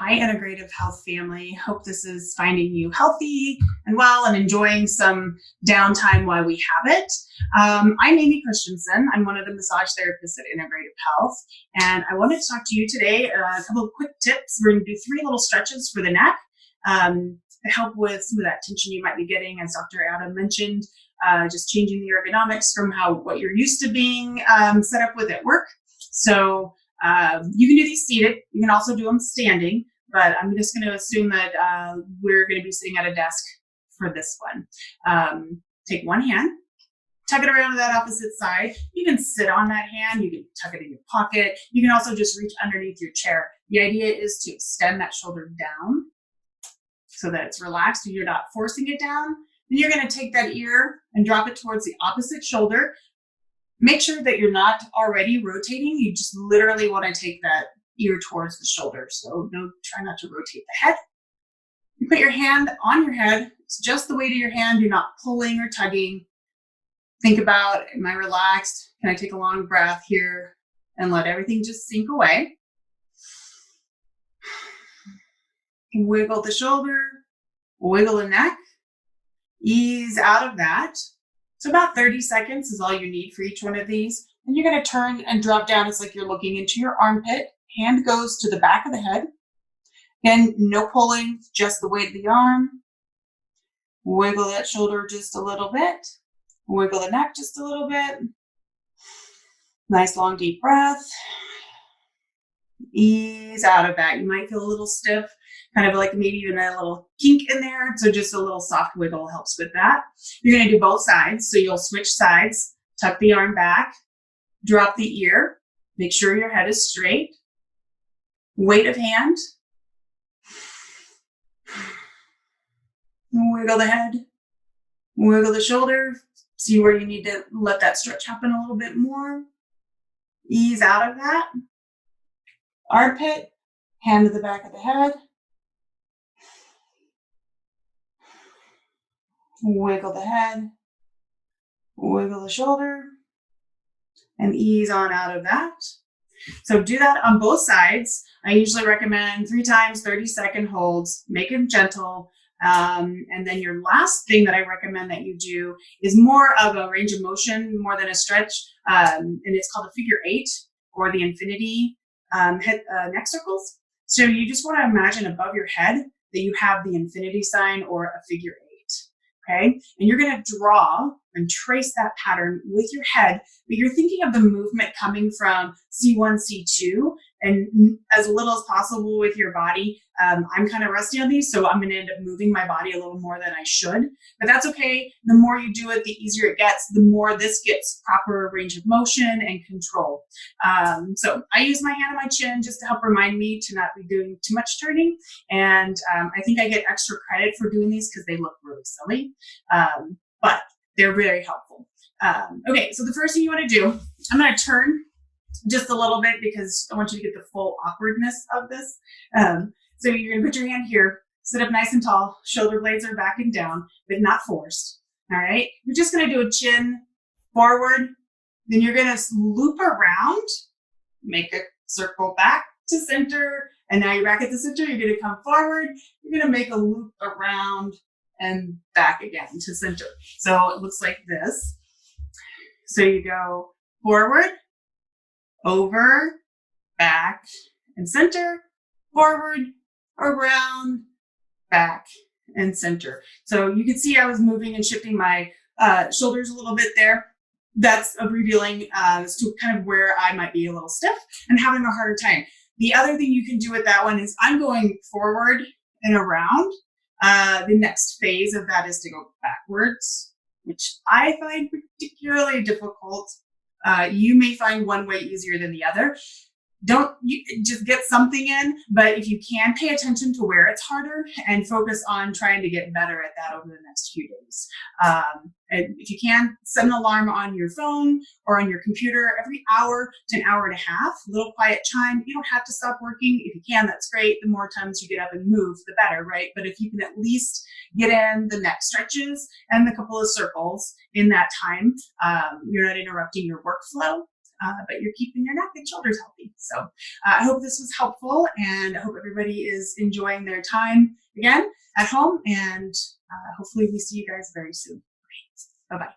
Hi, Integrative Health family. Hope this is finding you healthy and well and enjoying some downtime while we have it. I'm Amy Christensen. I'm one of the massage therapists at Integrative Health, and I wanted to talk to you today. A couple of quick tips. We're going to do 3 little stretches for the neck to help with some of that tension you might be getting, as Dr. Adam mentioned. Just changing the ergonomics from what you're used to being set up with at work. So you can do these seated. You can also do them standing, but I'm just going to assume that we're going to be sitting at a desk for this one. Take one hand, tuck it around to that opposite side. You can sit on that hand. You can tuck it in your pocket. You can also just reach underneath your chair. The idea is to extend that shoulder down so that it's relaxed and you're not forcing it down. Then you're going to take that ear and drop it towards the opposite shoulder. Make sure that you're not already rotating. You just literally want to take that ear towards the shoulder. So try not to rotate the head. You put your hand on your head. It's just the weight of your hand. You're not pulling or tugging. Think about, am I relaxed? Can I take a long breath here and let everything just sink away? Wiggle the shoulder, wiggle the neck, ease out of that. So about 30 seconds is all you need for each one of these. And you're going to turn and drop down. It's like you're looking into your armpit. Hand goes to the back of the head. Again, no pulling, just the weight of the arm. Wiggle that shoulder just a little bit. Wiggle the neck just a little bit. Nice long deep breath. Ease out of that. You might feel a little stiff, kind of like maybe even a little kink in there. So just a little soft wiggle helps with that. You're going to do both sides. So you'll switch sides, tuck the arm back, drop the ear, make sure your head is straight. Weight of hand. Wiggle the head, wiggle the shoulder. See where you need to let that stretch happen a little bit more. Ease out of that. Armpit, hand to the back of the head. Wiggle the head, wiggle the shoulder, and ease on out of that. So do that on both sides. I usually recommend 3 times, 30-second holds, make them gentle. And then your last thing that I recommend that you do is more of a range of motion, more than a stretch. And it's called a figure 8 or the infinity neck circles. So you just want to imagine above your head that you have the infinity sign or a figure 8. Okay. And you're going to draw and trace that pattern with your head, but you're thinking of the movement coming from C1, C2, and as little as possible with your body. I'm kind of rusty on these, so I'm going to end up moving my body a little more than I should, but that's okay. The more you do it, the easier it gets, the more this gets proper range of motion and control. So I use my hand on my chin just to help remind me to not be doing too much turning. And I think I get extra credit for doing these because they look really silly, but they're very helpful. Okay, so the first thing you want to do, I'm going to turn just a little bit because I want you to get the full awkwardness of this. So you're going to put your hand here, sit up nice and tall, shoulder blades are back and down, but not forced. All right, you're just going to do a chin forward, then you're going to loop around, make a circle back to center, and now you're back at the center. You're going to come forward, you're going to make a loop around and back again to center. So it looks like this. So you go forward, over, back, and center, forward, around, back, and center. So you can see I was moving and shifting my shoulders a little bit there. That's revealing as to kind of where I might be a little stiff and having a harder time. The other thing you can do with that one is I'm going forward and around. The next phase of that is to go backwards, which I find particularly difficult. You may find one way easier than the other. Just get something in, but if you can, pay attention to where it's harder and focus on trying to get better at that over the next few days. And if you can, set an alarm on your phone or on your computer every hour to an hour and a half, a little quiet chime. You don't have to stop working. If you can, that's great. The more times you get up and move, the better, right? But if you can at least get in the neck stretches and the couple of circles in that time, you're not interrupting your workflow, but you're keeping your neck and shoulders healthy. So I hope this was helpful, and I hope everybody is enjoying their time again at home, and hopefully we see you guys very soon. Okay. Bye-bye.